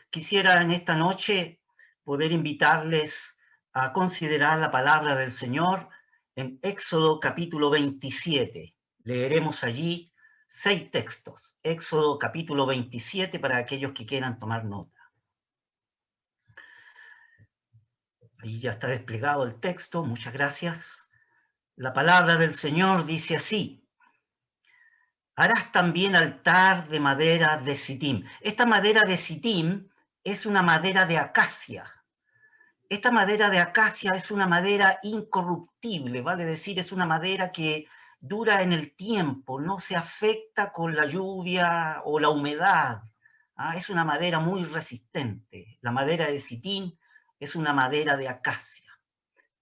Quisiera en esta noche poder invitarles a considerar la palabra del Señor en Éxodo capítulo 27. Leeremos allí 6 textos. Éxodo capítulo 27 para aquellos que quieran tomar nota. Ahí ya está desplegado el texto, muchas gracias. La palabra del Señor dice así: harás también altar de madera de sitim. Esta madera de sitim es una madera de acacia. Esta madera de acacia es una madera incorruptible, vale decir, es una madera que dura en el tiempo, no se afecta con la lluvia o la humedad. Es una madera muy resistente. La madera de sitín es una madera de acacia.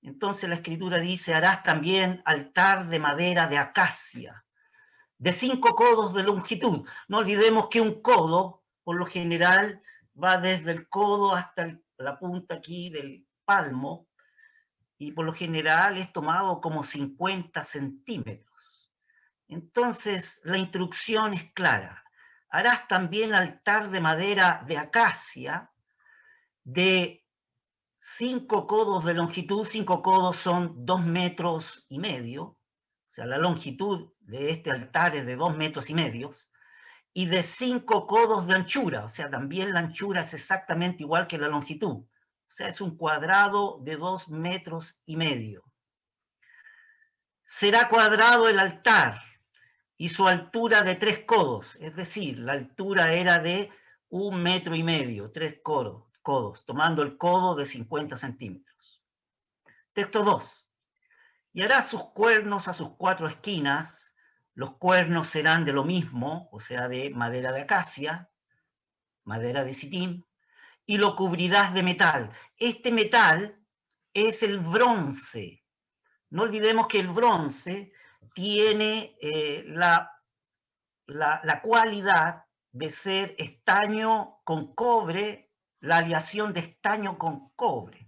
Entonces la Escritura dice: harás también altar de madera de acacia, de 5 codos de longitud. No olvidemos que un codo, por lo general, va desde el codo hasta la punta aquí del palmo, y por lo general es tomado como 50 centímetros. Entonces, la instrucción es clara: harás también altar de madera de acacia, de 5 codos de longitud. 5 codos son 2,5 metros. O sea, la longitud de este altar es de 2,5 metros, y de 5 codos de anchura. O sea, también la anchura es exactamente igual que la longitud. O sea, es un cuadrado de 2,5 metros. Será cuadrado el altar y su altura de 3 codos, es decir, la altura era de 1,5 metros, 3 codos, tomando el codo de 50 centímetros. Texto 2. Y hará sus cuernos a sus 4 esquinas. Los cuernos serán de lo mismo, o sea, de madera de acacia, madera de sitín, y lo cubrirás de metal. Este metal es el bronce. No olvidemos que el bronce tiene la cualidad de ser estaño con cobre, la aleación de estaño con cobre.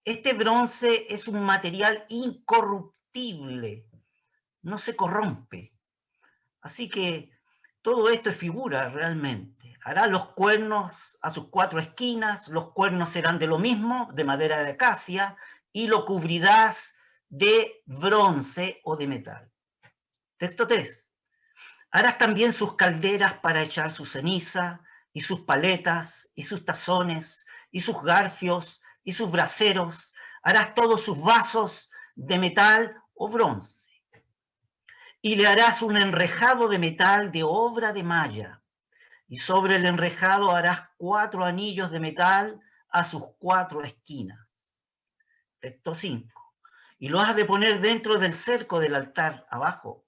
Este bronce es un material incorruptible, no se corrompe. Así que todo esto es figura realmente. Hará los cuernos a sus 4 esquinas, los cuernos serán de lo mismo, de madera de acacia, y lo cubrirás de bronce o de metal. Texto 3. Harás también sus calderas para echar su ceniza, y sus paletas, y sus tazones, y sus garfios, y sus braseros. Harás todos sus vasos de metal o bronce. Y le harás un enrejado de metal de obra de malla, y sobre el enrejado harás 4 anillos de metal a sus 4 esquinas. Texto 5. Y lo has de poner dentro del cerco del altar abajo,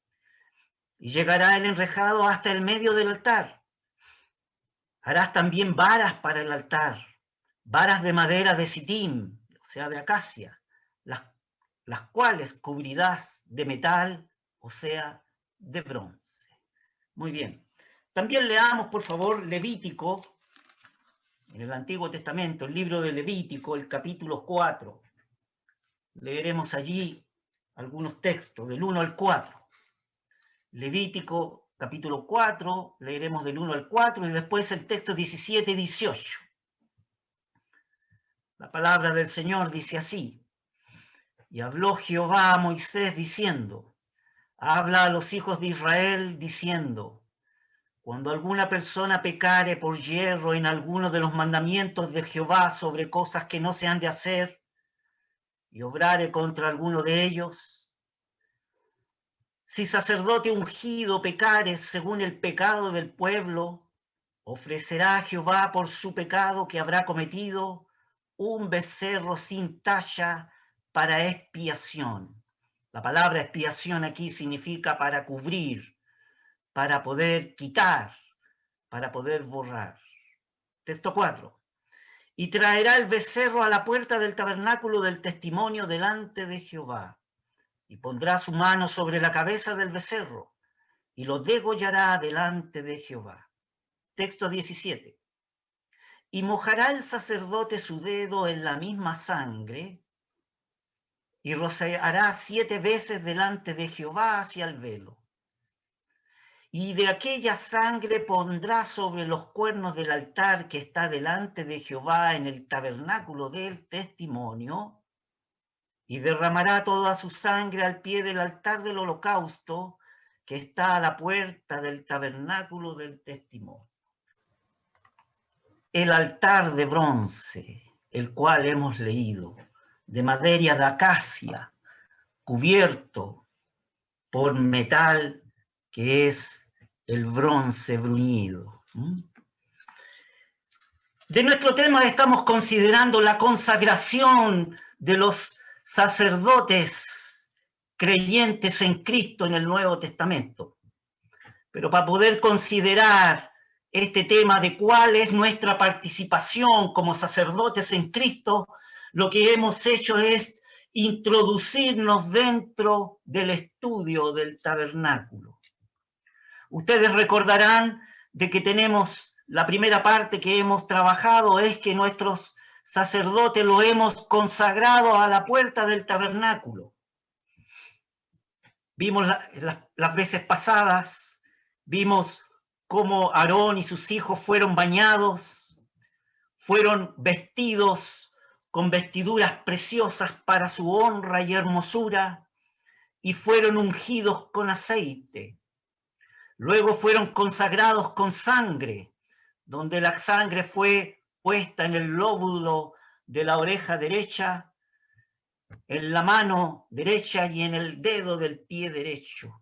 y llegará el enrejado hasta el medio del altar. Harás también varas para el altar, varas de madera de sitín, o sea, de acacia, las cuales cubrirás de metal, o sea, de bronce. Muy bien. También leamos, por favor, Levítico, en el Antiguo Testamento, el libro de Levítico, el capítulo 4. Leeremos allí algunos textos, del 1 al 4. Levítico, capítulo 4, leeremos del 1 al 4, y después el texto 17 y 18. La palabra del Señor dice así: y habló Jehová a Moisés diciendo: habla a los hijos de Israel diciendo: cuando alguna persona pecare por yerro en alguno de los mandamientos de Jehová sobre cosas que no se han de hacer, y obrare contra alguno de ellos, si sacerdote ungido pecare según el pecado del pueblo, ofrecerá a Jehová por su pecado que habrá cometido un becerro sin tacha para expiación. La palabra expiación aquí significa para cubrir, para poder quitar, para poder borrar. Texto 4. Y traerá el becerro a la puerta del tabernáculo del testimonio delante de Jehová, y pondrá su mano sobre la cabeza del becerro, y lo degollará delante de Jehová. Texto 17. Y mojará el sacerdote su dedo en la misma sangre, y rociará 7 veces delante de Jehová hacia el velo. y de aquella sangre pondrá sobre los cuernos del altar que está delante de Jehová en el tabernáculo del testimonio, y derramará toda su sangre al pie del altar del holocausto que está a la puerta del tabernáculo del testimonio. El altar de bronce, el cual hemos leído, de madera de acacia, cubierto por metal que es el bronce bruñido. De nuestro tema estamos considerando la consagración de los sacerdotes creyentes en Cristo en el Nuevo Testamento. Pero para poder considerar este tema de cuál es nuestra participación como sacerdotes en Cristo, lo que hemos hecho es introducirnos dentro del estudio del tabernáculo. Ustedes recordarán de que tenemos la primera parte que hemos trabajado es que nuestros sacerdotes lo hemos consagrado a la puerta del tabernáculo. Vimos las veces pasadas, vimos cómo Aarón y sus hijos fueron bañados, fueron vestidos con vestiduras preciosas para su honra y hermosura, y fueron ungidos con aceite. Luego fueron consagrados con sangre, donde la sangre fue puesta en el lóbulo de la oreja derecha, en la mano derecha y en el dedo del pie derecho.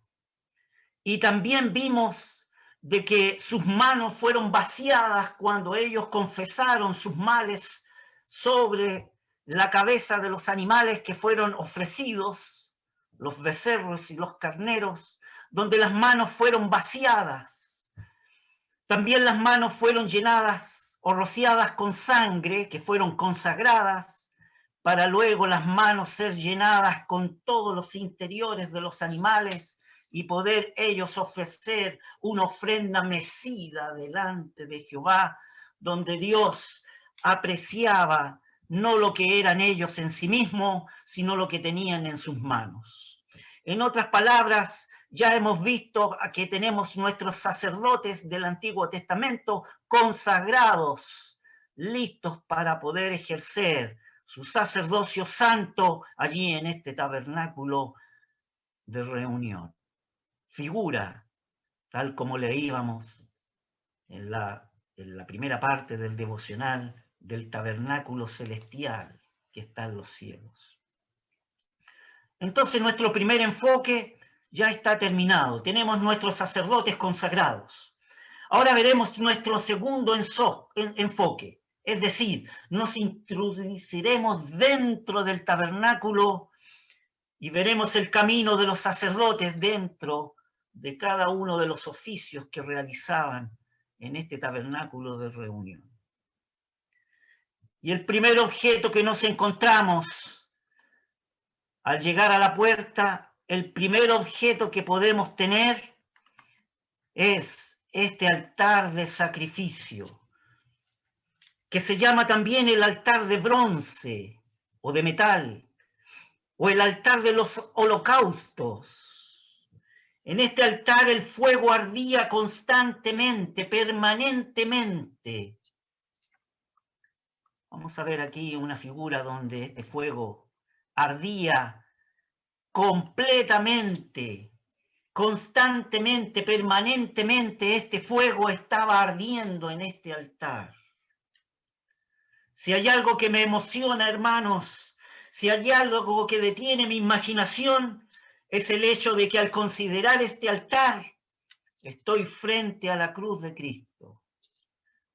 Y también vimos de que sus manos fueron vaciadas cuando ellos confesaron sus males sobre la cabeza de los animales que fueron ofrecidos, los becerros y los carneros, donde las manos fueron vaciadas. También las manos fueron llenadas o rociadas con sangre, que fueron consagradas, para luego las manos ser llenadas con todos los interiores de los animales y poder ellos ofrecer una ofrenda mecida delante de Jehová, donde Dios apreciaba no lo que eran ellos en sí mismos, sino lo que tenían en sus manos. En otras palabras, ya hemos visto que tenemos nuestros sacerdotes del Antiguo Testamento consagrados, listos para poder ejercer su sacerdocio santo allí en este tabernáculo de reunión. Figura, tal como leíamos en la primera parte del devocional, del tabernáculo celestial que está en los cielos. Entonces nuestro primer enfoque ya está terminado. Tenemos nuestros sacerdotes consagrados. Ahora veremos nuestro segundo enfoque, es decir, nos introduciremos dentro del tabernáculo y veremos el camino de los sacerdotes dentro de cada uno de los oficios que realizaban en este tabernáculo de reunión. Y el primer objeto que nos encontramos al llegar a la puerta, el primer objeto que podemos tener es este altar de sacrificio, que se llama también el altar de bronce o de metal, o el altar de los holocaustos. En este altar el fuego ardía constantemente, permanentemente. Vamos a ver aquí una figura donde este fuego ardía completamente, constantemente, permanentemente. Este fuego estaba ardiendo en este altar. Si hay algo que me emociona, hermanos, si hay algo que detiene mi imaginación, es el hecho de que al considerar este altar, estoy frente a la cruz de Cristo.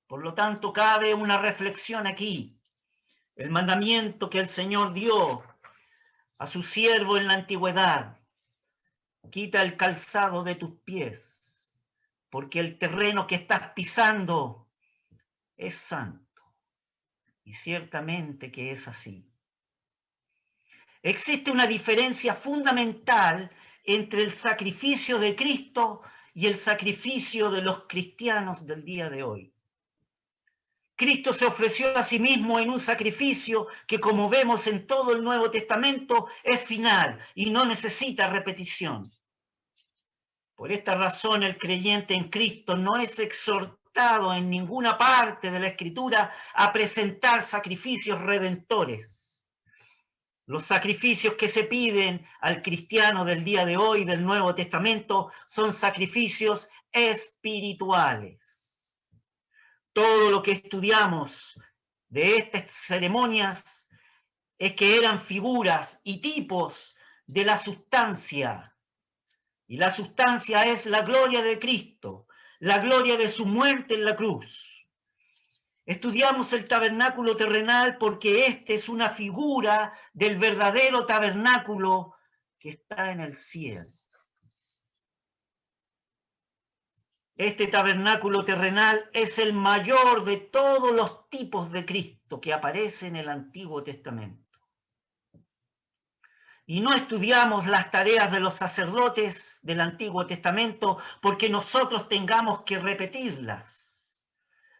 Por lo tanto, cabe una reflexión aquí. El mandamiento que el Señor dio a su siervo en la antigüedad: quita el calzado de tus pies, porque el terreno que estás pisando es santo. Y ciertamente que es así. Existe una diferencia fundamental entre el sacrificio de Cristo y el sacrificio de los cristianos del día de hoy. Cristo se ofreció a sí mismo en un sacrificio que, como vemos en todo el Nuevo Testamento, es final y no necesita repetición. Por esta razón el creyente en Cristo no es exhortado en ninguna parte de la Escritura a presentar sacrificios redentores. Los sacrificios que se piden al cristiano del día de hoy del Nuevo Testamento son sacrificios espirituales. Todo lo que estudiamos de estas ceremonias es que eran figuras y tipos de la sustancia. Y la sustancia es la gloria de Cristo, la gloria de su muerte en la cruz. Estudiamos el tabernáculo terrenal porque este es una figura del verdadero tabernáculo que está en el cielo. Este tabernáculo terrenal es el mayor de todos los tipos de Cristo que aparece en el Antiguo Testamento. Y no estudiamos las tareas de los sacerdotes del Antiguo Testamento porque nosotros tengamos que repetirlas,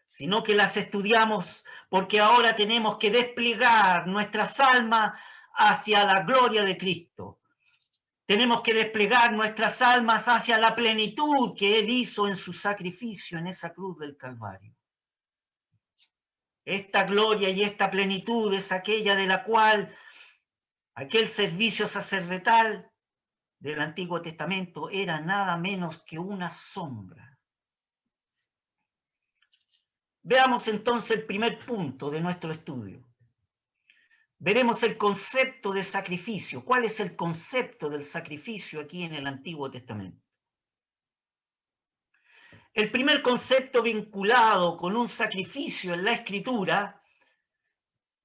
sino que las estudiamos porque ahora tenemos que desplegar nuestras almas hacia la gloria de Cristo. Tenemos que desplegar nuestras almas hacia la plenitud que Él hizo en su sacrificio en esa cruz del Calvario. Esta gloria y esta plenitud es aquella de la cual aquel servicio sacerdotal del Antiguo Testamento era nada menos que una sombra. Veamos entonces el primer punto de nuestro estudio. Veremos el concepto de sacrificio. ¿Cuál es el concepto del sacrificio aquí en el Antiguo Testamento? El primer concepto vinculado con un sacrificio en la Escritura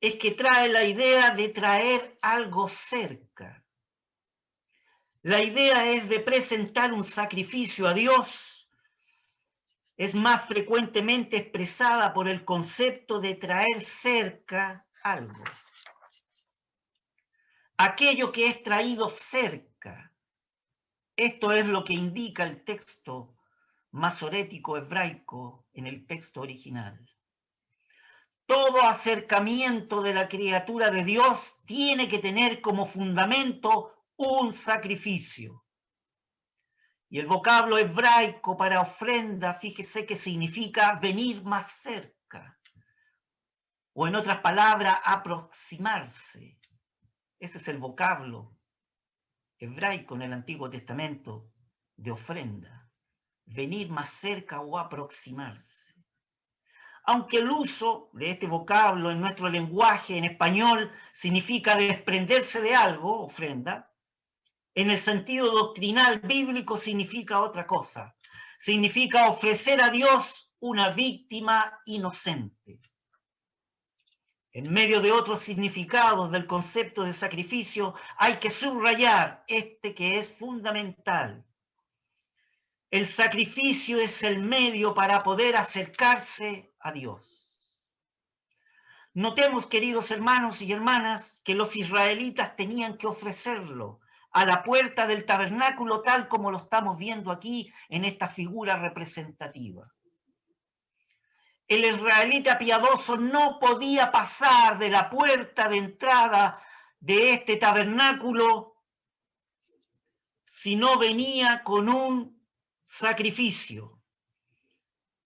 es que trae la idea de traer algo cerca. La idea es de presentar un sacrificio a Dios. Es más frecuentemente expresada por el concepto de traer cerca algo. Aquello que es traído cerca. Esto es lo que indica el texto masorético hebraico en el texto original. Todo acercamiento de la criatura de Dios tiene que tener como fundamento un sacrificio. Y el vocablo hebraico para ofrenda, fíjese que significa venir más cerca. O en otras palabras, aproximarse. Ese es el vocablo hebraico en el Antiguo Testamento de ofrenda. Venir más cerca o aproximarse. Aunque el uso de este vocablo en nuestro lenguaje en español significa desprenderse de algo, ofrenda, en el sentido doctrinal bíblico significa otra cosa. Significa ofrecer a Dios una víctima inocente. En medio de otros significados del concepto de sacrificio, hay que subrayar este que es fundamental. El sacrificio es el medio para poder acercarse a Dios. Notemos, queridos hermanos y hermanas, que los israelitas tenían que ofrecerlo a la puerta del tabernáculo tal como lo estamos viendo aquí en esta figura representativa. El israelita piadoso no podía pasar de la puerta de entrada de este tabernáculo si no venía con un sacrificio.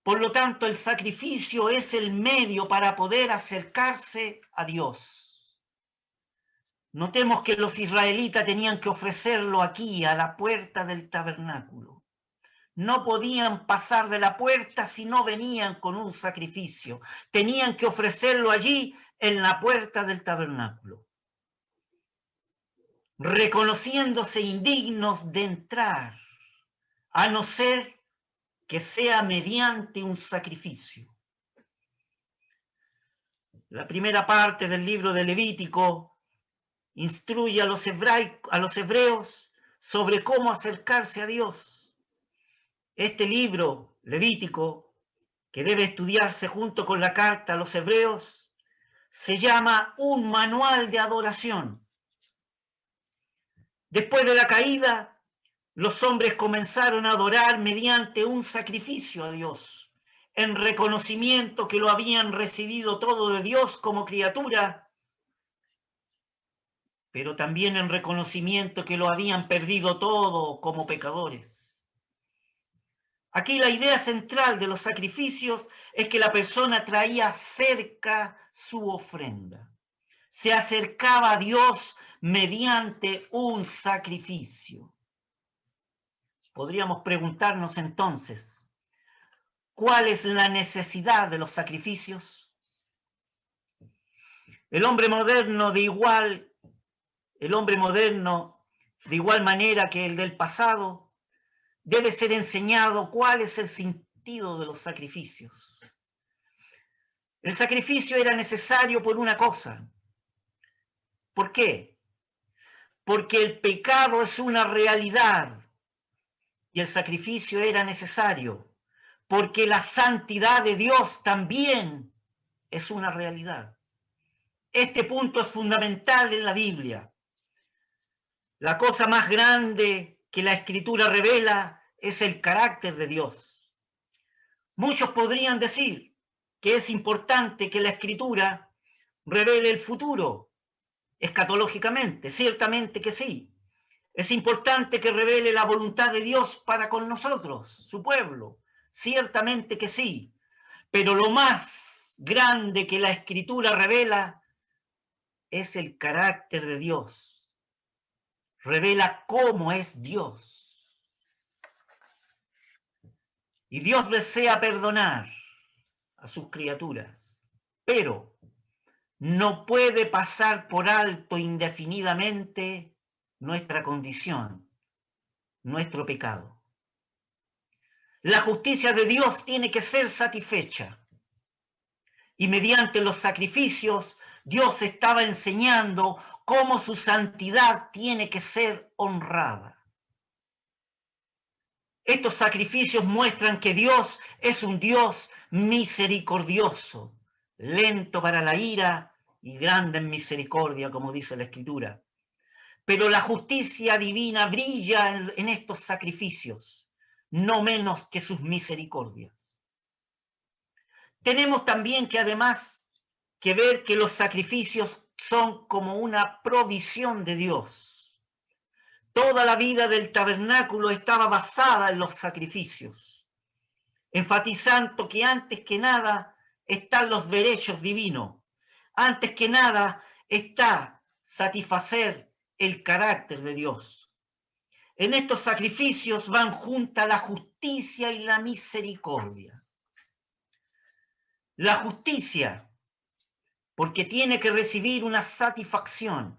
Por lo tanto, el sacrificio es el medio para poder acercarse a Dios. Notemos que los israelitas tenían que ofrecerlo aquí, a la puerta del tabernáculo. No podían pasar de la puerta si no venían con un sacrificio. Tenían que ofrecerlo allí, en la puerta del tabernáculo, reconociéndose indignos de entrar, a no ser que sea mediante un sacrificio. La primera parte del libro de Levítico instruye a los hebreos sobre cómo acercarse a Dios. Este libro, Levítico, que debe estudiarse junto con la carta a los hebreos, se llama un manual de adoración. Después de la caída, los hombres comenzaron a adorar mediante un sacrificio a Dios, en reconocimiento que lo habían recibido todo de Dios como criatura, pero también en reconocimiento que lo habían perdido todo como pecadores. Aquí la idea central de los sacrificios es que la persona traía cerca su ofrenda. Se acercaba a Dios mediante un sacrificio. Podríamos preguntarnos entonces, ¿cuál es la necesidad de los sacrificios? El hombre moderno de igual manera que el del pasado debe ser enseñado cuál es el sentido de los sacrificios. El sacrificio era necesario por una cosa. ¿Por qué? Porque el pecado es una realidad y el sacrificio era necesario, porque la santidad de Dios también es una realidad. Este punto es fundamental en la Biblia. La cosa más grande que la Escritura revela es el carácter de Dios. Muchos podrían decir que es importante que la Escritura revele el futuro, escatológicamente, ciertamente que sí. Es importante que revele la voluntad de Dios para con nosotros, su pueblo, ciertamente que sí. Pero lo más grande que la Escritura revela es el carácter de Dios. Revela cómo es Dios. Y Dios desea perdonar a sus criaturas, pero no puede pasar por alto indefinidamente nuestra condición, nuestro pecado. La justicia de Dios tiene que ser satisfecha. Y mediante los sacrificios, Dios estaba enseñando cómo su santidad tiene que ser honrada. Estos sacrificios muestran que Dios es un Dios misericordioso, lento para la ira y grande en misericordia, como dice la Escritura. Pero la justicia divina brilla en estos sacrificios, no menos que sus misericordias. Tenemos también que además que ver que los sacrificios son como una provisión de Dios. Toda la vida del tabernáculo estaba basada en los sacrificios, enfatizando que antes que nada están los derechos divinos, antes que nada está satisfacer el carácter de Dios. En estos sacrificios van juntas la justicia y la misericordia. La justicia, porque tiene que recibir una satisfacción.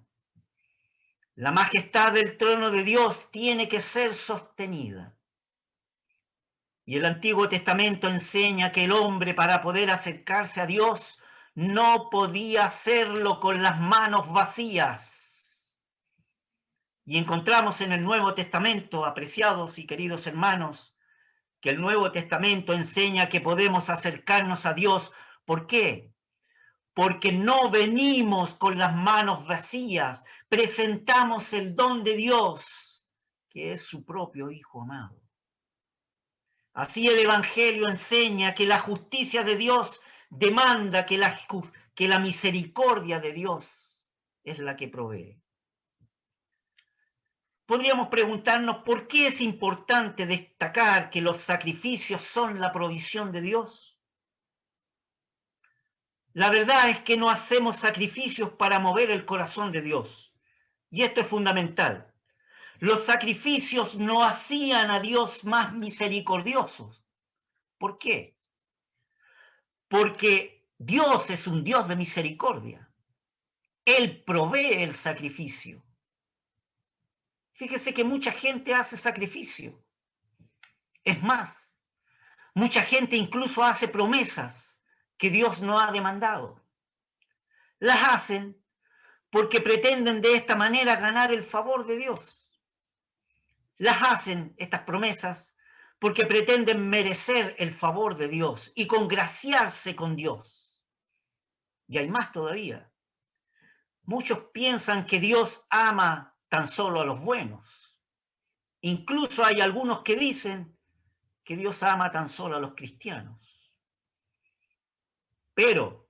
La majestad del trono de Dios tiene que ser sostenida. Y el Antiguo Testamento enseña que el hombre, para poder acercarse a Dios, no podía hacerlo con las manos vacías. Y encontramos en el Nuevo Testamento, apreciados y queridos hermanos, que el Nuevo Testamento enseña que podemos acercarnos a Dios. ¿Por qué? Porque no venimos con las manos vacías, presentamos el don de Dios, que es su propio Hijo amado. Así el Evangelio enseña que la justicia de Dios demanda que la misericordia de Dios es la que provee. Podríamos preguntarnos por qué es importante destacar que los sacrificios son la provisión de Dios. La verdad es que no hacemos sacrificios para mover el corazón de Dios. Y esto es fundamental. Los sacrificios no hacían a Dios más misericordioso. ¿Por qué? Porque Dios es un Dios de misericordia. Él provee el sacrificio. Fíjese que mucha gente hace sacrificio. Es más, mucha gente incluso hace promesas que Dios no ha demandado. Las hacen porque pretenden de esta manera ganar el favor de Dios. Las hacen, estas promesas, porque pretenden merecer el favor de Dios y congraciarse con Dios. Y hay más todavía. Muchos piensan que Dios ama tan solo a los buenos. Incluso hay algunos que dicen que Dios ama tan solo a los cristianos. Pero,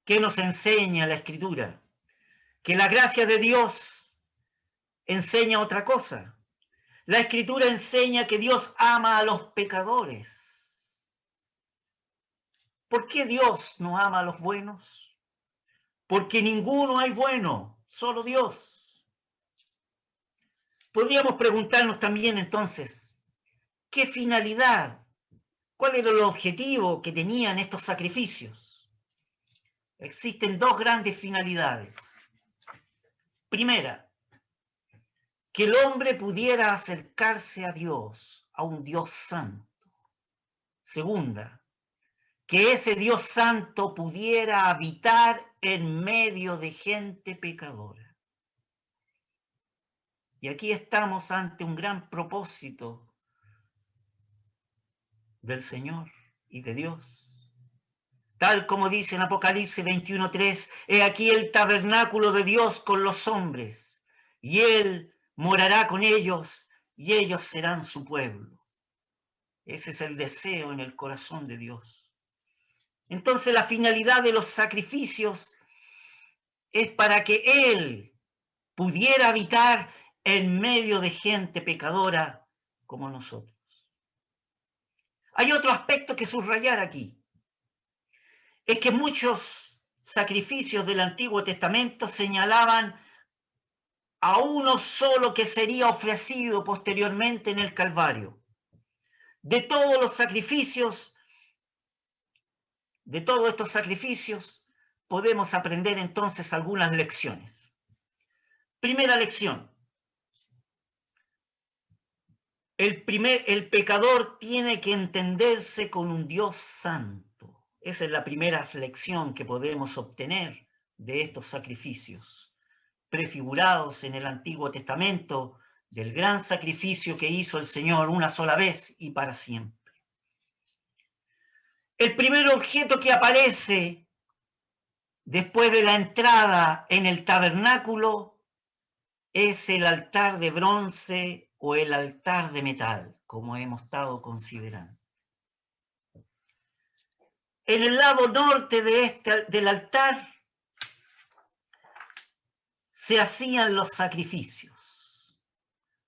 ¿qué nos enseña la Escritura? Que la gracia de Dios enseña otra cosa. La Escritura enseña que Dios ama a los pecadores. ¿Por qué Dios no ama a los buenos? Porque ninguno hay bueno, solo Dios. Podríamos preguntarnos también entonces, ¿qué finalidad? ¿Cuál era el objetivo que tenían estos sacrificios? Existen dos grandes finalidades. Primera, que el hombre pudiera acercarse a Dios, a un Dios santo. Segunda, que ese Dios santo pudiera habitar en medio de gente pecadora. Y aquí estamos ante un gran propósito del Señor y de Dios. Tal como dice en Apocalipsis 21:3, he aquí el tabernáculo de Dios con los hombres, y Él morará con ellos, y ellos serán su pueblo. Ese es el deseo en el corazón de Dios. Entonces la finalidad de los sacrificios es para que Él pudiera habitar en medio de gente pecadora como nosotros. Hay otro aspecto que subrayar aquí. Es que muchos sacrificios del Antiguo Testamento señalaban a uno solo que sería ofrecido posteriormente en el Calvario. De todos los sacrificios, de todos estos sacrificios, podemos aprender entonces algunas lecciones. Primera lección. El pecador tiene que entenderse con un Dios santo. Esa es la primera lección que podemos obtener de estos sacrificios, prefigurados en el Antiguo Testamento del gran sacrificio que hizo el Señor una sola vez y para siempre. El primer objeto que aparece después de la entrada en el tabernáculo es el altar de bronce o el altar de metal, como hemos estado considerando. En el lado norte del altar se hacían los sacrificios.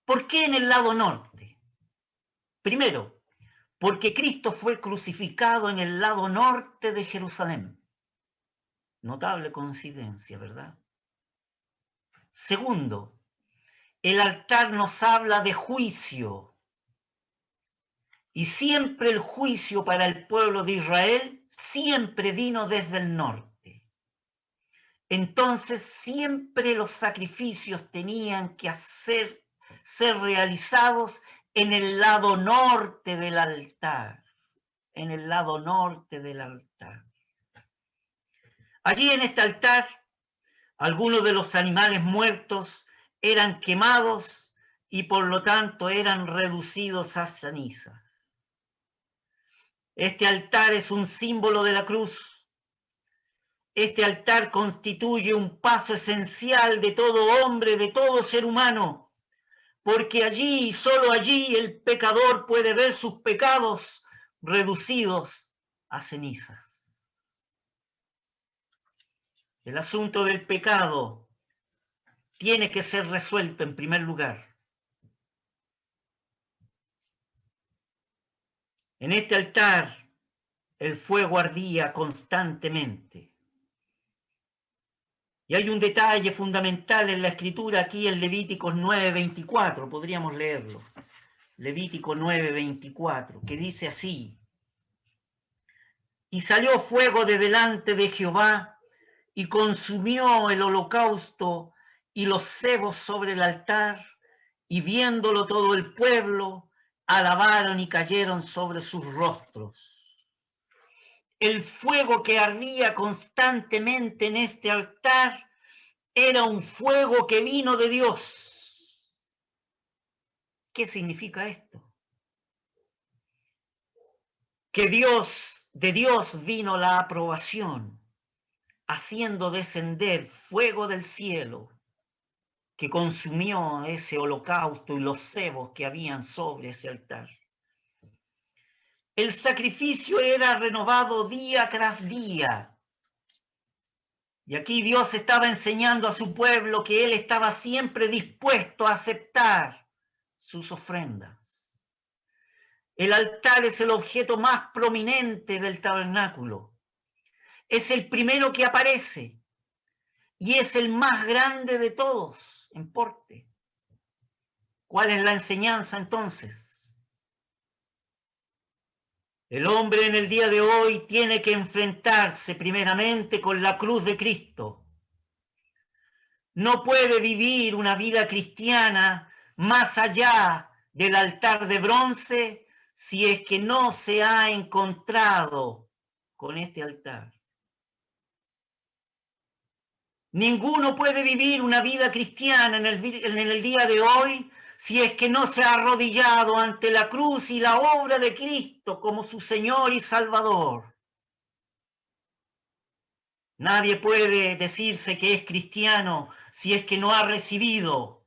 ¿Por qué en el lado norte? Primero, porque Cristo fue crucificado en el lado norte de Jerusalén. Notable coincidencia, ¿verdad? Segundo, el altar nos habla de juicio. Y siempre el juicio para el pueblo de Israel siempre vino desde el norte. Entonces siempre los sacrificios tenían que ser realizados en el lado norte del altar. En el lado norte del altar. Allí en este altar, algunos de los animales muertos eran quemados y por lo tanto eran reducidos a cenizas. Este altar es un símbolo de la cruz. Este altar constituye un paso esencial de todo hombre, de todo ser humano, porque allí y solo allí el pecador puede ver sus pecados reducidos a cenizas. El asunto del pecado tiene que ser resuelto en primer lugar. En este altar el fuego ardía constantemente. Y hay un detalle fundamental en la escritura aquí en Levíticos 9:24, podríamos leerlo. Levítico 9:24, que dice así: y salió fuego de delante de Jehová y consumió el holocausto y los cebos sobre el altar, y viéndolo todo el pueblo, alabaron y cayeron sobre sus rostros. El fuego que ardía constantemente en este altar era un fuego que vino de Dios. ¿Qué significa esto? Que de Dios vino la aprobación, haciendo descender fuego del cielo que consumió ese holocausto y los cebos que habían sobre ese altar. El sacrificio era renovado día tras día. Y aquí Dios estaba enseñando a su pueblo que Él estaba siempre dispuesto a aceptar sus ofrendas. El altar es el objeto más prominente del tabernáculo. Es el primero que aparece y es el más grande de todos en porte. ¿Cuál es la enseñanza entonces? El hombre en el día de hoy tiene que enfrentarse primeramente con la cruz de Cristo. No puede vivir una vida cristiana más allá del altar de bronce si es que no se ha encontrado con este altar. Ninguno puede vivir una vida cristiana en el día de hoy si es que no se ha arrodillado ante la cruz y la obra de Cristo como su Señor y Salvador. Nadie puede decirse que es cristiano si es que no ha recibido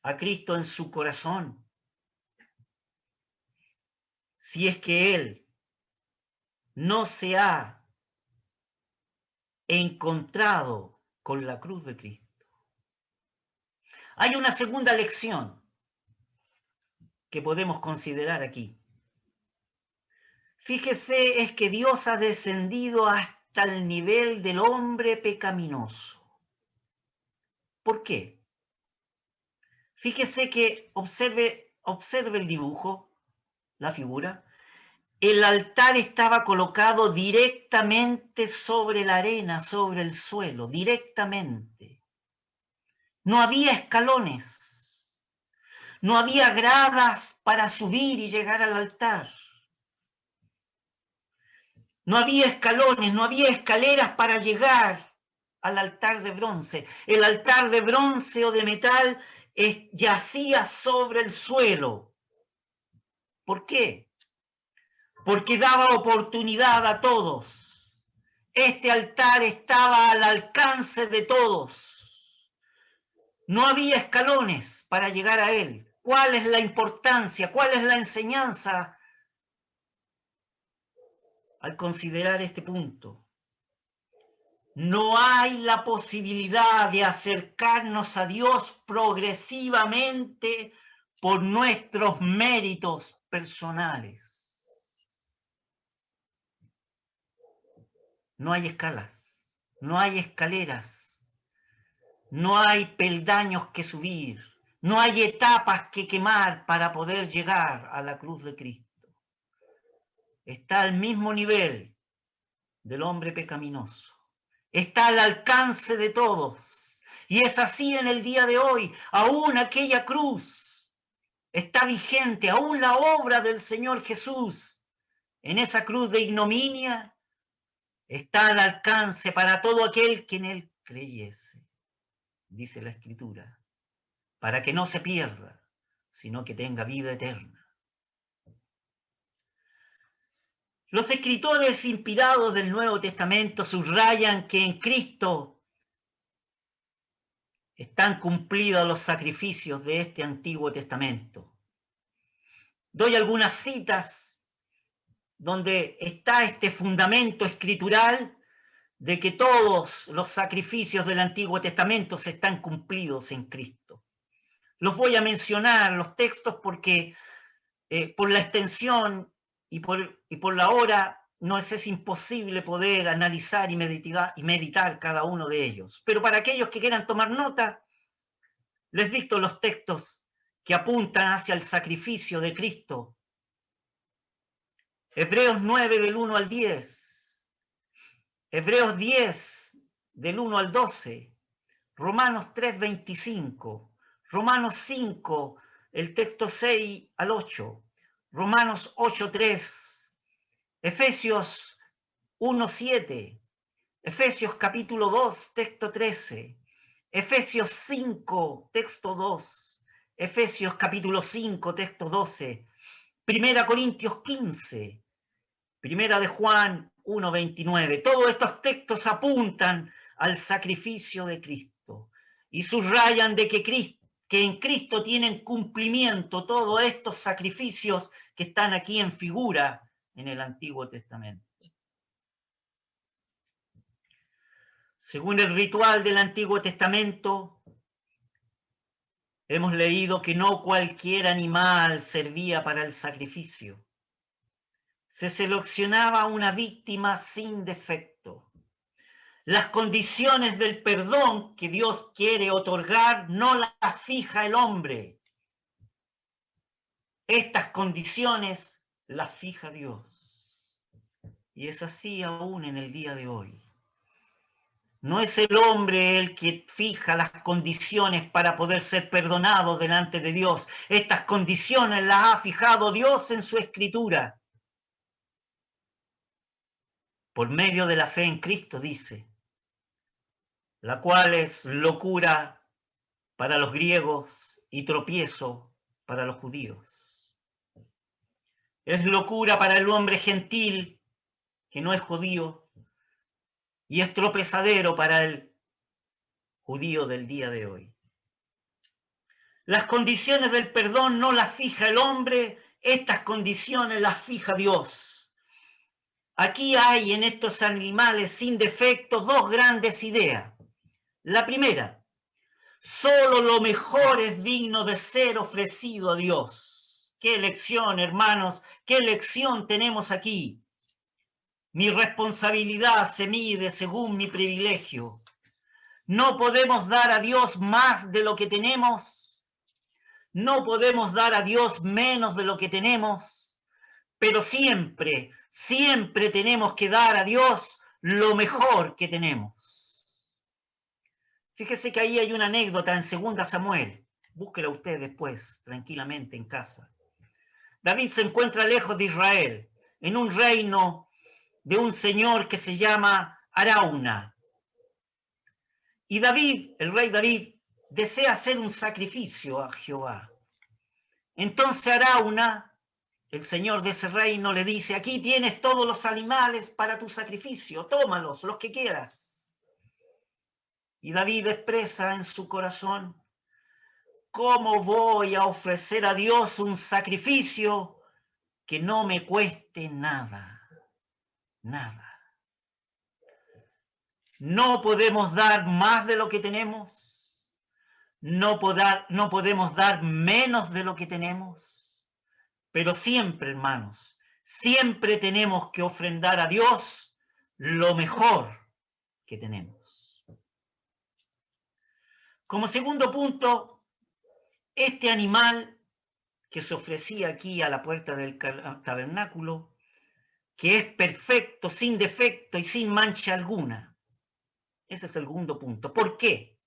a Cristo en su corazón. Si es que Él no se ha encontrado con la cruz de Cristo. Hay una segunda lección que podemos considerar aquí. Fíjese, es que Dios ha descendido hasta el nivel del hombre pecaminoso. ¿Por qué? Fíjese que observe el dibujo, la figura. El altar estaba colocado directamente sobre la arena, sobre el suelo, directamente. No había escalones, no había gradas para subir y llegar al altar. No había escalones, no había escaleras para llegar al altar de bronce. El altar de bronce o de metal yacía sobre el suelo. ¿Por qué? Porque daba oportunidad a todos. Este altar estaba al alcance de todos. No había escalones para llegar a él. ¿Cuál es la importancia? ¿Cuál es la enseñanza al considerar este punto? No hay la posibilidad de acercarnos a Dios progresivamente por nuestros méritos personales. No hay escalas, no hay escaleras, no hay peldaños que subir, no hay etapas que quemar para poder llegar a la cruz de Cristo. Está al mismo nivel del hombre pecaminoso. Está al alcance de todos. Y es así en el día de hoy. Aún aquella cruz está vigente, aún la obra del Señor Jesús en esa cruz de ignominia está al alcance para todo aquel que en él creyese, dice la Escritura, para que no se pierda, sino que tenga vida eterna. Los escritores inspirados del Nuevo Testamento subrayan que en Cristo están cumplidos los sacrificios de este Antiguo Testamento. Doy algunas citas donde está este fundamento escritural de que todos los sacrificios del Antiguo Testamento se están cumplidos en Cristo. Los voy a mencionar, los textos, porque por la extensión y por la hora nos es imposible poder analizar y meditar cada uno de ellos. Pero para aquellos que quieran tomar nota, les dicto los textos que apuntan hacia el sacrificio de Cristo. Hebreos 9 del 1 al 10, Hebreos 10 del 1 al 12, Romanos 3, 25, Romanos 5, el texto 6 al 8, Romanos 8, 3, Efesios 1, 7, Efesios capítulo 2, texto 13, Efesios 5, texto 2, Efesios capítulo 5, texto 12, Primera Corintios 15, Primera de Juan 1, 29. Todos estos textos apuntan al sacrificio de Cristo y subrayan de que en Cristo tienen cumplimiento todos estos sacrificios que están aquí en figura en el Antiguo Testamento. Según el ritual del Antiguo Testamento, Hemos leído que no cualquier animal servía para el sacrificio. Se seleccionaba una víctima sin defecto. Las condiciones del perdón que Dios quiere otorgar no las fija el hombre. Estas condiciones las fija Dios. Y es así aún en el día de hoy. No es el hombre el que fija las condiciones para poder ser perdonado delante de Dios. Estas condiciones las ha fijado Dios en su Escritura. Por medio de la fe en Cristo, dice, la cual es locura para los griegos y tropiezo para los judíos. Es locura para el hombre gentil, que no es judío, y es tropezadero para el judío del día de hoy. Las condiciones del perdón no las fija el hombre, estas condiciones las fija Dios. Aquí hay en estos animales sin defecto dos grandes ideas. La primera, solo lo mejor es digno de ser ofrecido a Dios. ¡Qué lección, hermanos! ¡Qué lección tenemos aquí! Mi responsabilidad se mide según mi privilegio. No podemos dar a Dios más de lo que tenemos. No podemos dar a Dios menos de lo que tenemos. Pero siempre, siempre tenemos que dar a Dios lo mejor que tenemos. Fíjese que ahí hay una anécdota en 2 Samuel. Búsquela usted después, tranquilamente en casa. David se encuentra lejos de Israel, en un reino de un señor que se llama Arauna. Y David, el rey David, desea hacer un sacrificio a Jehová. Entonces Arauna, el señor de ese reino, le dice, aquí tienes todos los animales para tu sacrificio, tómalos, los que quieras. Y David expresa en su corazón, ¿cómo voy a ofrecer a Dios un sacrificio que no me cueste nada? Nada. No podemos dar más de lo que tenemos. No podemos dar menos de lo que tenemos. Pero siempre, hermanos, siempre tenemos que ofrendar a Dios lo mejor que tenemos. Como segundo punto, este animal que se ofrecía aquí a la puerta del tabernáculo, que es perfecto, sin defecto y sin mancha alguna. Ese es el segundo punto. ¿Por qué?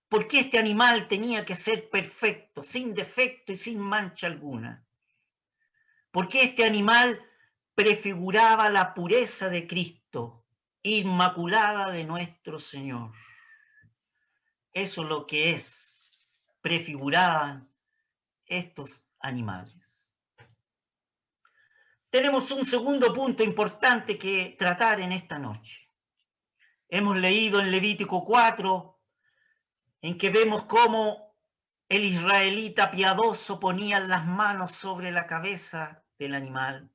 ¿Por qué este animal tenía que ser perfecto, sin defecto y sin mancha alguna? Porque este animal prefiguraba la pureza de Cristo, inmaculada de nuestro Señor. Eso es lo que prefiguraban estos animales. Tenemos un segundo punto importante que tratar en esta noche. Hemos leído en Levítico 4, en que vemos cómo el israelita piadoso ponía las manos sobre la cabeza del animal.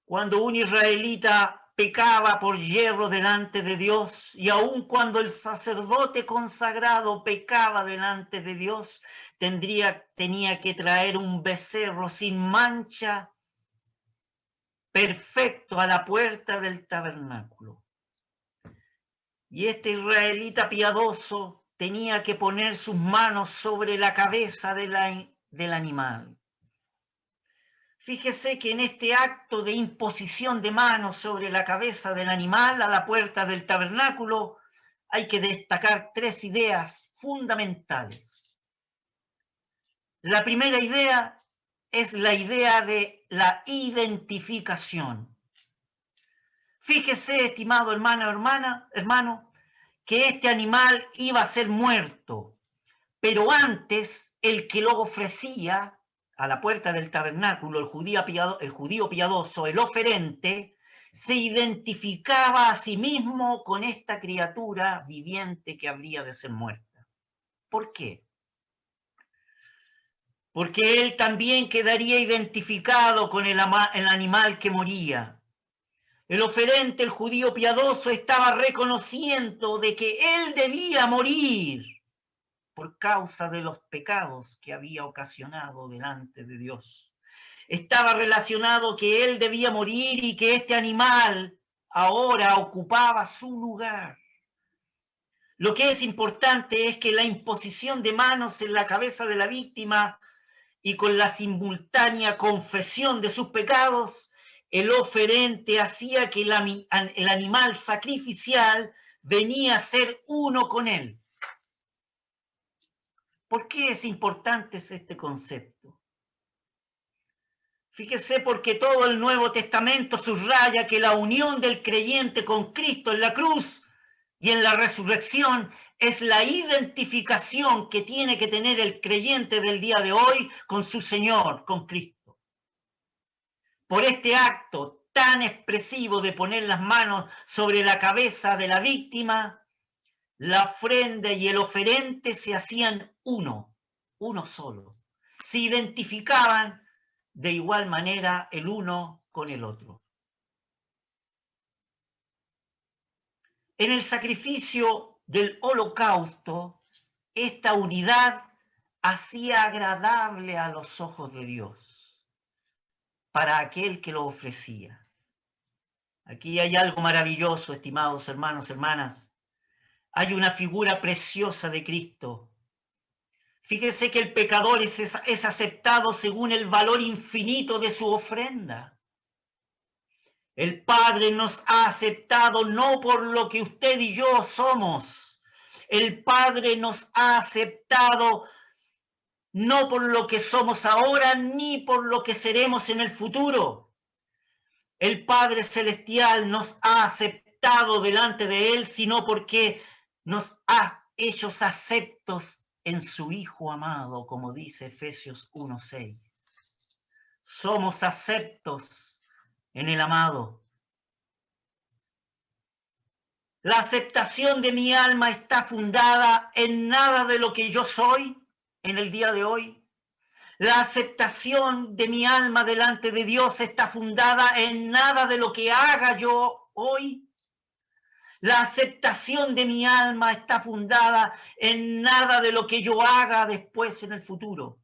Cuando un israelita pecaba por yerro delante de Dios, y aun cuando el sacerdote consagrado pecaba delante de Dios, tenía que traer un becerro sin mancha, perfecto, a la puerta del tabernáculo. Y este israelita piadoso tenía que poner sus manos sobre la cabeza del animal. Fíjese que en este acto de imposición de manos sobre la cabeza del animal a la puerta del tabernáculo hay que destacar tres ideas fundamentales. La primera idea es la idea de la identificación. Fíjese, estimado hermano, que este animal iba a ser muerto, pero antes el que lo ofrecía a la puerta del tabernáculo, el judío piadoso, el oferente, se identificaba a sí mismo con esta criatura viviente que habría de ser muerta. ¿Por qué? Porque él también quedaría identificado con el animal que moría. El oferente, el judío piadoso, estaba reconociendo de que él debía morir por causa de los pecados que había ocasionado delante de Dios. Estaba relacionado que él debía morir y que este animal ahora ocupaba su lugar. Lo que es importante es que la imposición de manos en la cabeza de la víctima y con la simultánea confesión de sus pecados, el oferente hacía que el animal sacrificial venía a ser uno con él. ¿Por qué es importante este concepto? Fíjese, porque todo el Nuevo Testamento subraya que la unión del creyente con Cristo en la cruz y en la resurrección es la identificación que tiene que tener el creyente del día de hoy con su Señor, con Cristo. Por este acto tan expresivo de poner las manos sobre la cabeza de la víctima, la ofrenda y el oferente se hacían uno solo. Se identificaban de igual manera el uno con el otro. En el sacrificio del holocausto, esta unidad hacía agradable a los ojos de Dios para aquel que lo ofrecía. Aquí hay algo maravilloso, estimados hermanos, hermanas. Hay una figura preciosa de Cristo. Fíjese que el pecador es aceptado según el valor infinito de su ofrenda. El Padre nos ha aceptado no por lo que usted y yo somos. El Padre nos ha aceptado no por lo que somos ahora ni por lo que seremos en el futuro. El Padre Celestial nos ha aceptado delante de Él, sino porque nos ha hecho aceptos en su Hijo amado, como dice Efesios 1:6. Somos aceptos en el amado. La aceptación de mi alma está fundada en nada de lo que yo soy en el día de hoy. La aceptación de mi alma delante de Dios está fundada en nada de lo que haga yo hoy. La aceptación de mi alma está fundada en nada de lo que yo haga después en el futuro.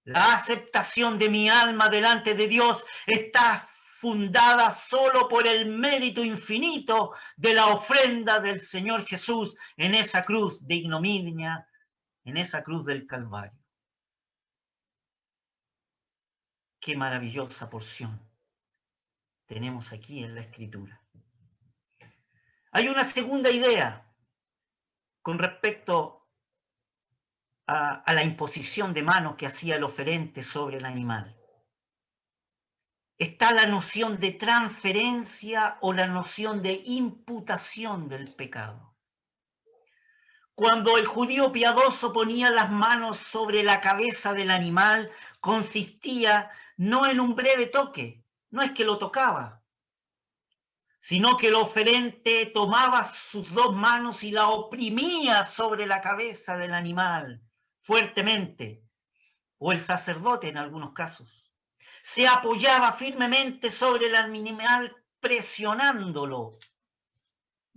La aceptación de mi alma delante de Dios está fundada solo por el mérito infinito de la ofrenda del Señor Jesús en esa cruz de ignominia, en esa cruz del Calvario. Qué maravillosa porción tenemos aquí en la Escritura. Hay una segunda idea con respecto a la imposición de manos que hacía el oferente sobre el animal. Está la noción de transferencia o la noción de imputación del pecado. Cuando el judío piadoso ponía las manos sobre la cabeza del animal, consistía no en un breve toque, no es que lo tocaba, sino que el oferente tomaba sus dos manos y la oprimía sobre la cabeza del animal fuertemente, o el sacerdote en algunos casos. Se apoyaba firmemente sobre el animal presionándolo.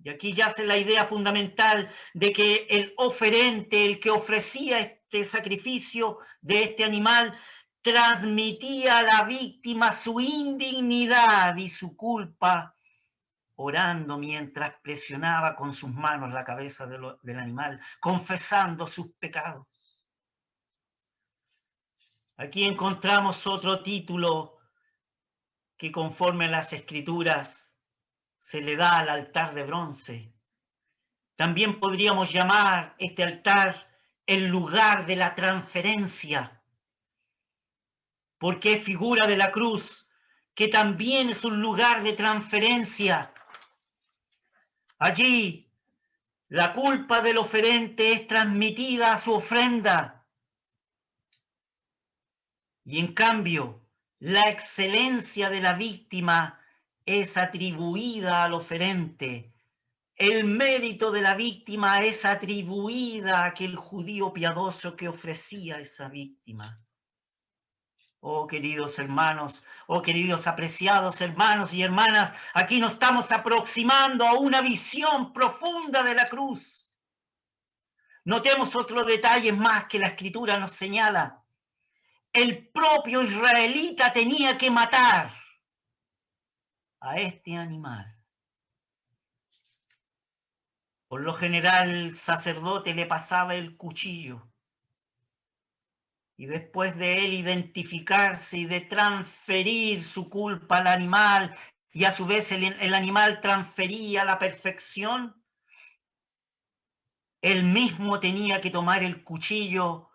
Y aquí yace la idea fundamental de que el oferente, el que ofrecía este sacrificio de este animal, transmitía a la víctima su indignidad y su culpa, orando mientras presionaba con sus manos la cabeza del animal, confesando sus pecados. Aquí encontramos otro título que, conforme a las Escrituras, se le da al altar de bronce. También podríamos llamar este altar el lugar de la transferencia, porque es figura de la cruz, que también es un lugar de transferencia. Allí, la culpa del oferente es transmitida a su ofrenda. Y en cambio, la excelencia de la víctima es atribuida al oferente. El mérito de la víctima es atribuida a aquel judío piadoso que ofrecía a esa víctima. Oh, queridos hermanos, oh, queridos apreciados hermanos y hermanas, aquí nos estamos aproximando a una visión profunda de la cruz. Notemos otro detalle más que la Escritura nos señala. El propio israelita tenía que matar a este animal. Por lo general, el sacerdote le pasaba el cuchillo y después de él identificarse y de transferir su culpa al animal, y a su vez el animal transfería la perfección, él mismo tenía que tomar el cuchillo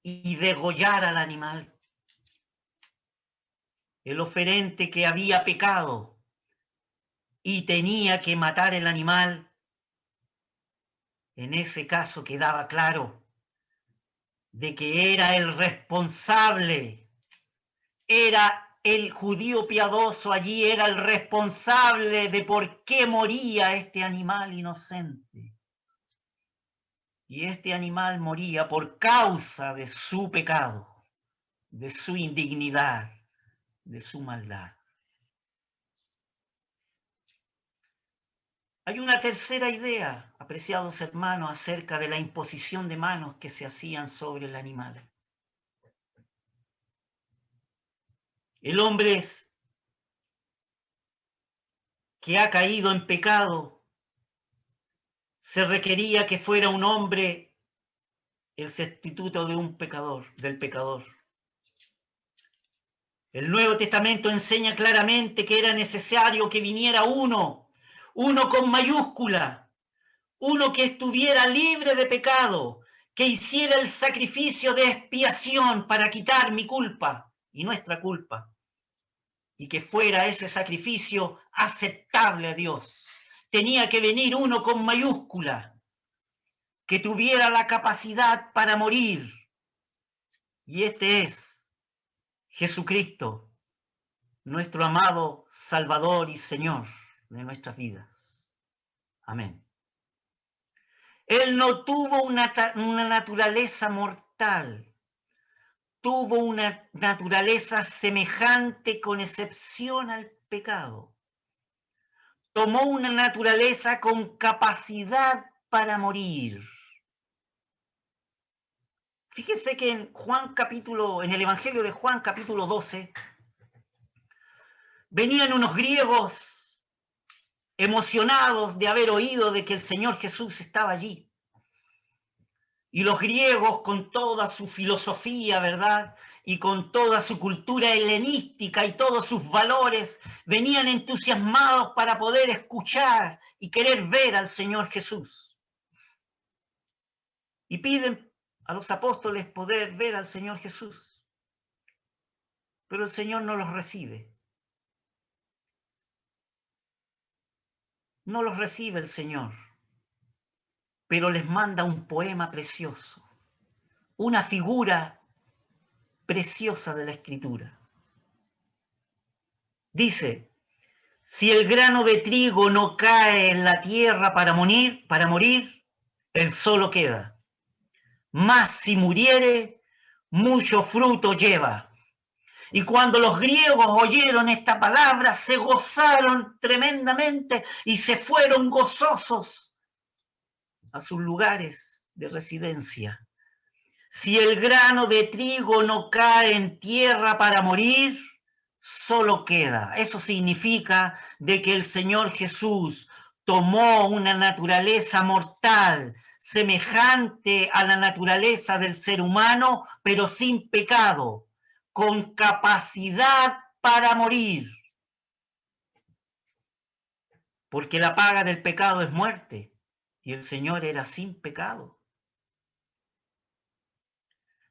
y degollar al animal. El oferente que había pecado y tenía que matar el animal, en ese caso quedaba claro de que era el responsable, era el judío piadoso allí, era el responsable de por qué moría este animal inocente. Y este animal moría por causa de su pecado, de su indignidad, de su maldad. Hay una tercera idea, apreciados hermanos, acerca de la imposición de manos que se hacían sobre el animal. El hombre que ha caído en pecado, se requería que fuera un hombre el sustituto de un pecador, del pecador. El Nuevo Testamento enseña claramente que era necesario que viniera uno con mayúscula, uno que estuviera libre de pecado, que hiciera el sacrificio de expiación para quitar mi culpa y nuestra culpa, y que fuera ese sacrificio aceptable a Dios. Tenía que venir uno con mayúscula, que tuviera la capacidad para morir, y este es Jesucristo, nuestro amado Salvador y Señor de nuestras vidas. Amén. Él no tuvo una naturaleza mortal, tuvo una naturaleza semejante con excepción al pecado. Tomó una naturaleza con capacidad para morir. Fíjense que en el Evangelio de Juan capítulo 12, venían unos griegos emocionados de haber oído de que el Señor Jesús estaba allí. Y los griegos, con toda su filosofía, ¿verdad? Y con toda su cultura helenística y todos sus valores, venían entusiasmados para poder escuchar y querer ver al Señor Jesús. Y piden a los apóstoles poder ver al Señor Jesús. Pero el Señor no los recibe. No los recibe el Señor, pero les manda un poema precioso, una figura preciosa de la Escritura. Dice: si el grano de trigo no cae en la tierra para morir, él solo queda. Mas si muriere, mucho fruto lleva. Y cuando los griegos oyeron esta palabra, se gozaron tremendamente y se fueron gozosos a sus lugares de residencia. Si el grano de trigo no cae en tierra para morir, solo queda. Eso significa de que el Señor Jesús tomó una naturaleza mortal, semejante a la naturaleza del ser humano, pero sin pecado, con capacidad para morir. Porque la paga del pecado es muerte, y el Señor era sin pecado.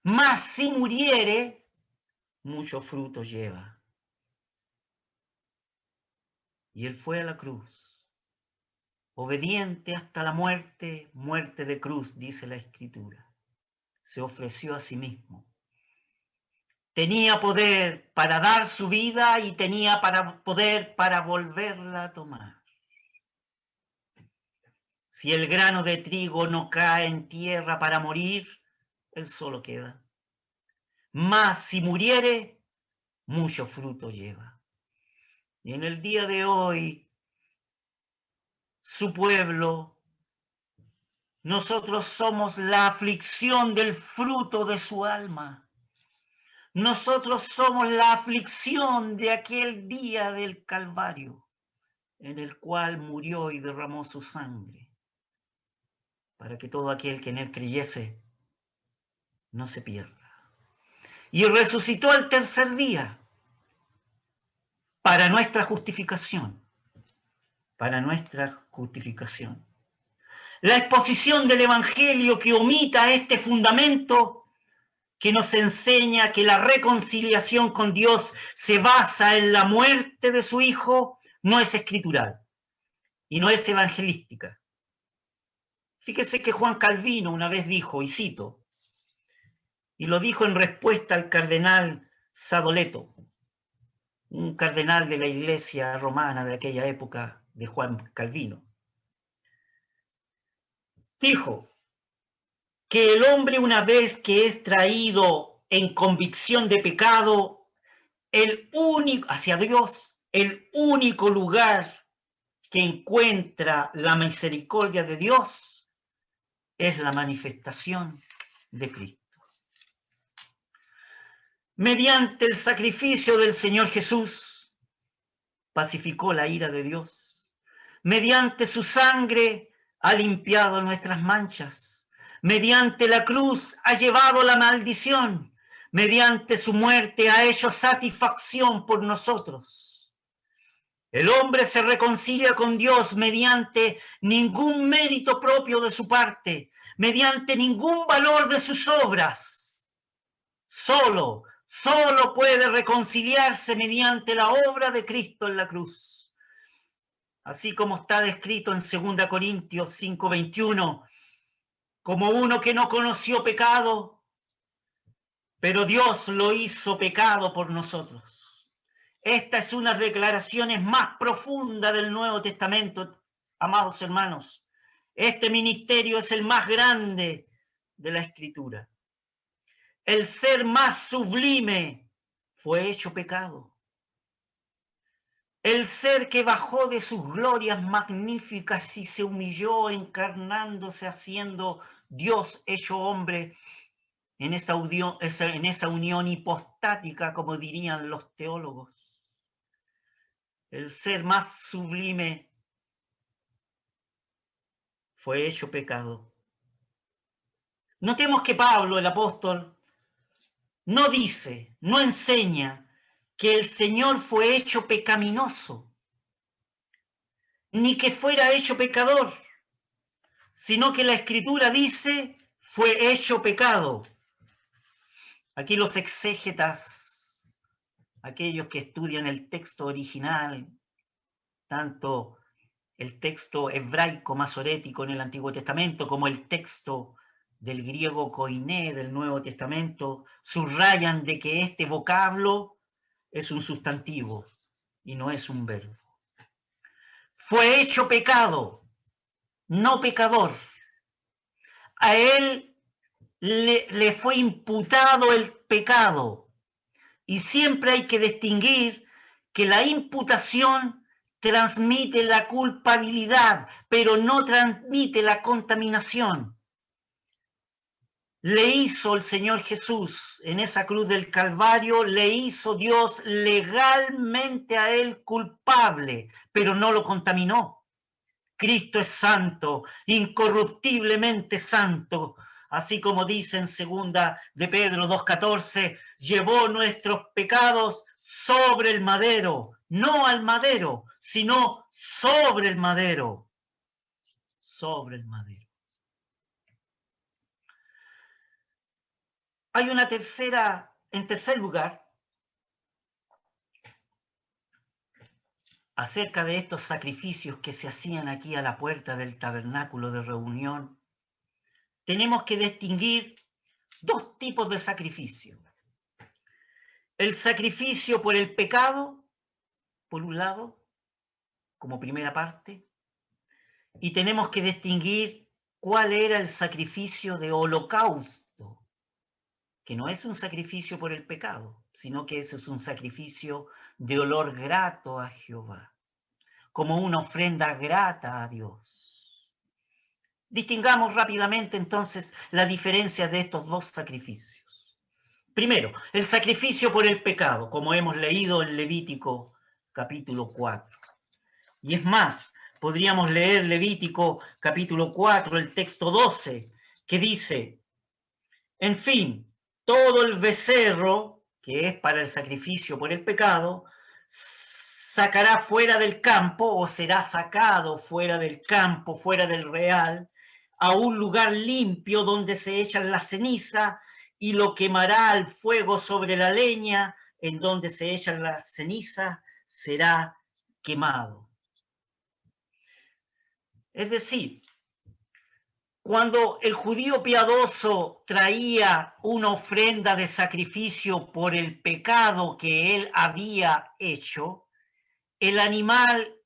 Mas si muriere, mucho fruto lleva. Y él fue a la cruz, obediente hasta la muerte, muerte de cruz, dice la Escritura. Se ofreció a sí mismo. Tenía poder para dar su vida y tenía poder para volverla a tomar. Si el grano de trigo no cae en tierra para morir, él solo queda. Mas si muriere, mucho fruto lleva. Y en el día de hoy, su pueblo Nosotros somos la aflicción del fruto de su alma. Nosotros somos la aflicción de aquel día del Calvario, en el cual murió y derramó su sangre, para que todo aquel que en él creyese no se pierda. Y resucitó al tercer día para nuestra justificación. Para nuestra justificación. La exposición del Evangelio que omita este fundamento que nos enseña que la reconciliación con Dios se basa en la muerte de su Hijo no es escritural y no es evangelística. Fíjese que Juan Calvino una vez dijo, y cito, y lo dijo en respuesta al cardenal Sadoleto, un cardenal de la iglesia romana de aquella época de Juan Calvino. Dijo que el hombre, una vez que es traído en convicción de pecado, el único, hacia Dios, el único lugar que encuentra la misericordia de Dios es la manifestación de Cristo. Mediante el sacrificio del Señor Jesús, pacificó la ira de Dios. Mediante su sangre ha limpiado nuestras manchas. Mediante la cruz ha llevado la maldición. Mediante su muerte ha hecho satisfacción por nosotros. El hombre se reconcilia con Dios mediante ningún mérito propio de su parte, mediante ningún valor de sus obras. Solo puede reconciliarse mediante la obra de Cristo en la cruz. Así como está descrito en 2 Corintios 5:21, como uno que no conoció pecado, pero Dios lo hizo pecado por nosotros. Esta es una de las declaraciones más profundas del Nuevo Testamento, amados hermanos. Este ministerio es el más grande de la Escritura. El ser más sublime fue hecho pecado. El ser que bajó de sus glorias magníficas y se humilló encarnándose, haciendo Dios hecho hombre, en esa unión hipostática, como dirían los teólogos. El ser más sublime fue hecho pecado. Notemos que Pablo, el apóstol, no dice, no enseña que el Señor fue hecho pecaminoso, ni que fuera hecho pecador, sino que la Escritura dice, fue hecho pecado. Aquí los exégetas, aquellos que estudian el texto original, tanto el texto hebraico masorético en el Antiguo Testamento como el texto del griego koiné del Nuevo Testamento, subrayan de que este vocablo es un sustantivo y no es un verbo. Fue hecho pecado, no pecador. A él le fue imputado el pecado. Y siempre hay que distinguir que la imputación transmite la culpabilidad, pero no transmite la contaminación. Le hizo el Señor Jesús en esa cruz del Calvario, le hizo Dios legalmente a él culpable, pero no lo contaminó. Cristo es santo, incorruptiblemente santo, así como dice en 2 de Pedro 2:14, llevó nuestros pecados sobre el madero, no al madero, sino sobre el madero, sobre el madero. Hay una en tercer lugar, acerca de estos sacrificios que se hacían aquí a la puerta del tabernáculo de reunión. Tenemos que distinguir dos tipos de sacrificio. El sacrificio por el pecado, por un lado, como primera parte, y tenemos que distinguir cuál era el sacrificio de holocausto, que no es un sacrificio por el pecado, sino que ese es un sacrificio de olor grato a Jehová, como una ofrenda grata a Dios. Distingamos rápidamente entonces la diferencia de estos dos sacrificios. Primero, el sacrificio por el pecado, como hemos leído en Levítico capítulo 4. Y es más, podríamos leer Levítico capítulo 4, el texto 12, que dice, en fin, todo el becerro, que es para el sacrificio por el pecado, sacará fuera del campo o será sacado fuera del campo, fuera del real, a un lugar limpio donde se echan las cenizas y lo quemará al fuego sobre la leña en donde se echan las cenizas será quemado. Es decir, cuando el judío piadoso traía una ofrenda de sacrificio por el pecado que él había hecho, el animal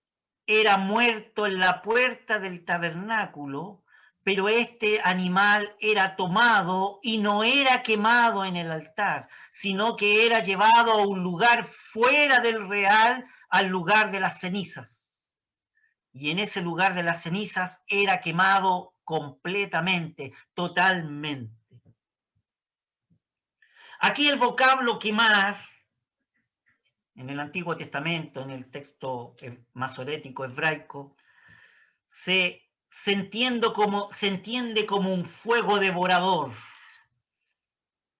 era muerto en la puerta del tabernáculo, pero este animal era tomado y no era quemado en el altar, sino que era llevado a un lugar fuera del real, al lugar de las cenizas. Y en ese lugar de las cenizas era quemado completamente, totalmente. Aquí el vocablo quemar, en el Antiguo Testamento, en el texto masorético hebraico, se entiende como un fuego devorador.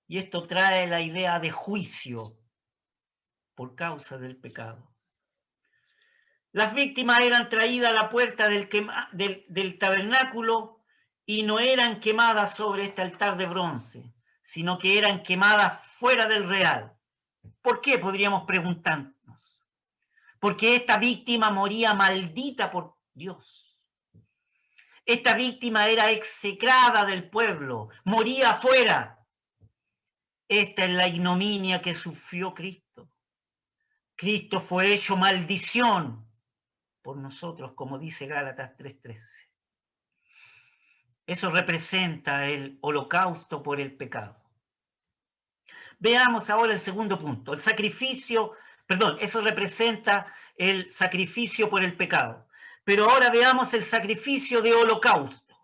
Y esto trae la idea de juicio por causa del pecado. Las víctimas eran traídas a la puerta del tabernáculo y no eran quemadas sobre este altar de bronce, sino que eran quemadas fuera del real. ¿Por qué? Podríamos preguntarnos. Porque esta víctima moría maldita por Dios. Esta víctima era execrada del pueblo, moría afuera. Esta es la ignominia que sufrió Cristo. Cristo fue hecho maldición por nosotros, como dice Gálatas 3:13. Eso representa el holocausto por el pecado. Veamos ahora el segundo punto, eso representa el sacrificio por el pecado. Pero ahora veamos el sacrificio de holocausto.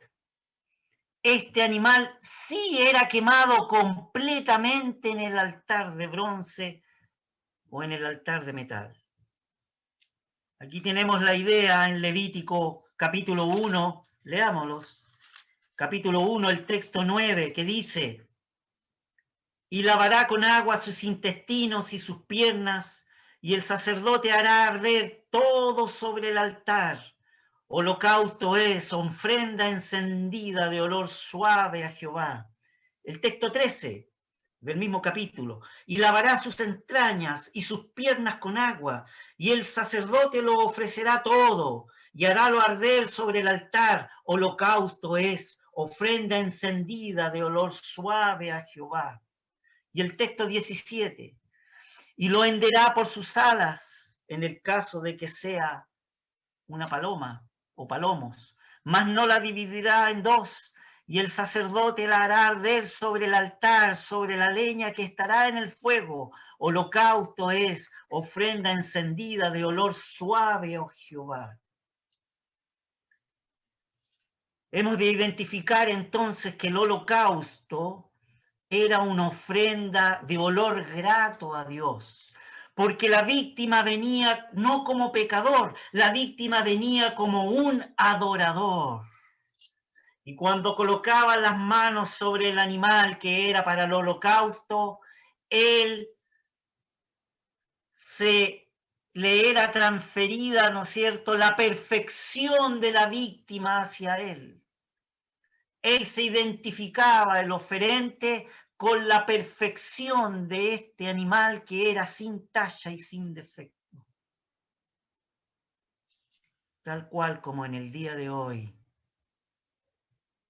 Este animal sí era quemado completamente en el altar de bronce o en el altar de metal. Aquí tenemos la idea en Levítico capítulo 1, leámoslos. Capítulo 1, el texto 9, que dice, y lavará con agua sus intestinos y sus piernas, y el sacerdote hará arder todo sobre el altar. Holocausto es ofrenda encendida de olor suave a Jehová. El texto 13 del mismo capítulo, y lavará sus entrañas y sus piernas con agua, y el sacerdote lo ofrecerá todo, y harálo arder sobre el altar. Holocausto es ofrenda encendida de olor suave a Jehová. Y el texto 17, y lo henderá por sus alas, en el caso de que sea una paloma o palomos, mas no la dividirá en dos, y el sacerdote la hará arder sobre el altar, sobre la leña que estará en el fuego. Holocausto es ofrenda encendida de olor suave, oh Jehová. Hemos de identificar entonces que el holocausto era una ofrenda de olor grato a Dios, porque la víctima venía no como pecador, la víctima venía como un adorador. Y cuando colocaba las manos sobre el animal que era para el holocausto, le era transferida, ¿no es cierto?, la perfección de la víctima hacia él. Él se identificaba, el oferente, con la perfección de este animal que era sin tacha y sin defecto. Tal cual como en el día de hoy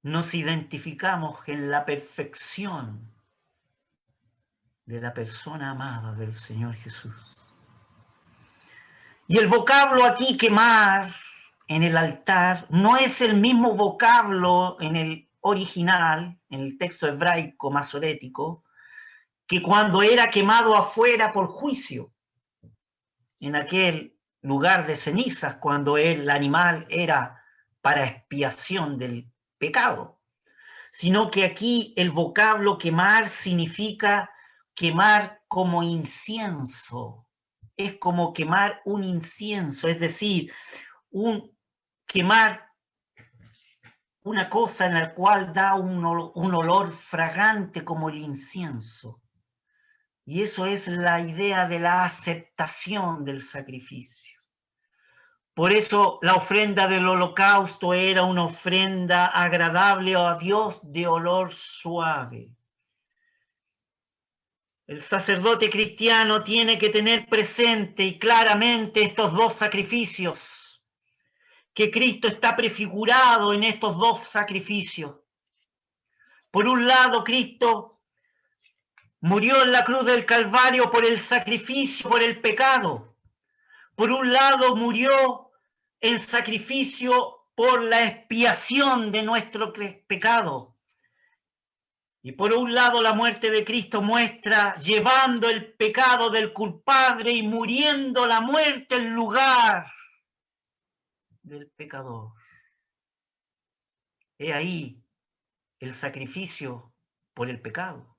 nos identificamos en la perfección de la persona amada del Señor Jesús. Y el vocablo aquí, quemar, en el altar, no es el mismo vocablo en el original, en el texto hebraico masorético, que cuando era quemado afuera por juicio, en aquel lugar de cenizas, cuando el animal era para expiación del pecado, sino que aquí el vocablo quemar significa quemar como incienso. Es como quemar un incienso, es decir, quemar una cosa en la cual da un olor fragante como el incienso. Y eso es la idea de la aceptación del sacrificio. Por eso la ofrenda del holocausto era una ofrenda agradable a Dios de olor suave. El sacerdote cristiano tiene que tener presente y claramente estos dos sacrificios, que Cristo está prefigurado en estos dos sacrificios. Por un lado, Cristo murió en la cruz del Calvario por el sacrificio, por el pecado. Por un lado, murió en sacrificio por la expiación de nuestro pecado. Y por un lado, la muerte de Cristo muestra llevando el pecado del culpable y muriendo la muerte en lugar del pecador. He ahí el sacrificio por el pecado.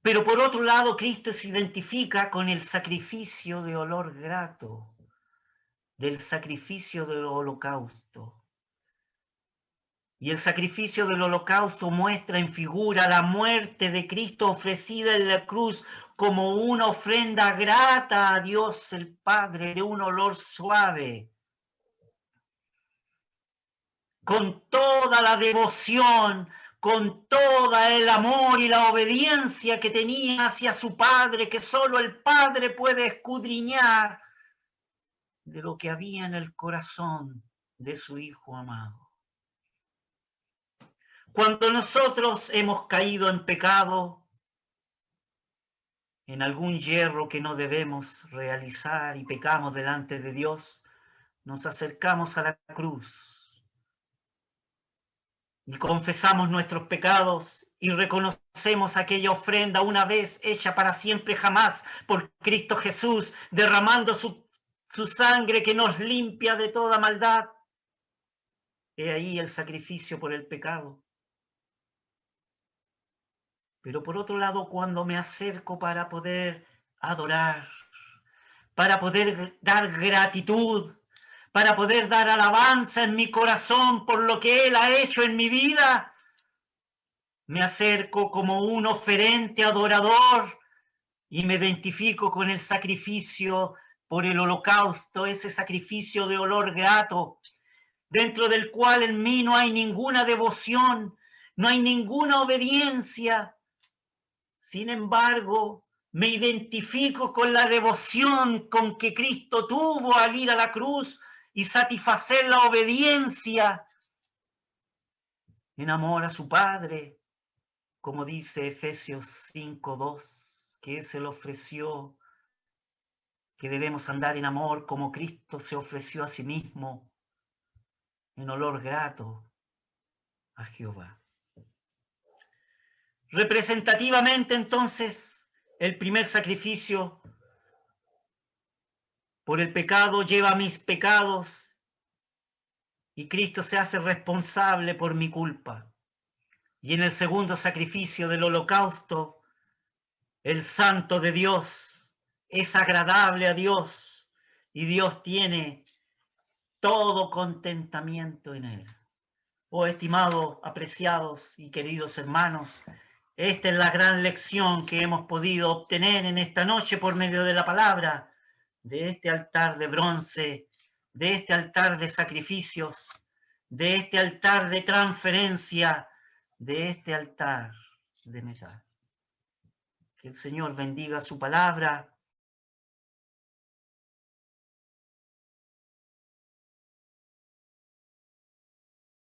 Pero por otro lado, Cristo se identifica con el sacrificio de olor grato, del sacrificio del holocausto. Y el sacrificio del holocausto muestra en figura la muerte de Cristo ofrecida en la cruz como una ofrenda grata a Dios el Padre, de un olor suave. Con toda la devoción, con todo el amor y la obediencia que tenía hacia su Padre, que solo el Padre puede escudriñar de lo que había en el corazón de su Hijo amado. Cuando nosotros hemos caído en pecado, en algún yerro que no debemos realizar y pecamos delante de Dios, nos acercamos a la cruz y confesamos nuestros pecados y reconocemos aquella ofrenda una vez hecha para siempre jamás por Cristo Jesús, derramando su sangre que nos limpia de toda maldad. He ahí el sacrificio por el pecado. Pero por otro lado, cuando me acerco para poder adorar, para poder dar gratitud, para poder dar alabanza en mi corazón por lo que Él ha hecho en mi vida, me acerco como un oferente adorador y me identifico con el sacrificio por el holocausto, ese sacrificio de olor grato, dentro del cual en mí no hay ninguna devoción, no hay ninguna obediencia. Sin embargo, me identifico con la devoción con que Cristo tuvo al ir a la cruz y satisfacer la obediencia en amor a su Padre, como dice Efesios 5:2, que se le ofreció, que debemos andar en amor como Cristo se ofreció a sí mismo en olor grato a Jehová. Representativamente, entonces, el primer sacrificio por el pecado lleva mis pecados y Cristo se hace responsable por mi culpa. Y en el segundo sacrificio del holocausto, el Santo de Dios es agradable a Dios y Dios tiene todo contentamiento en él. Oh, estimados, apreciados y queridos hermanos, esta es la gran lección que hemos podido obtener en esta noche por medio de la palabra, de este altar de bronce, de este altar de sacrificios, de este altar de transferencia, de este altar de metal. Que el Señor bendiga su palabra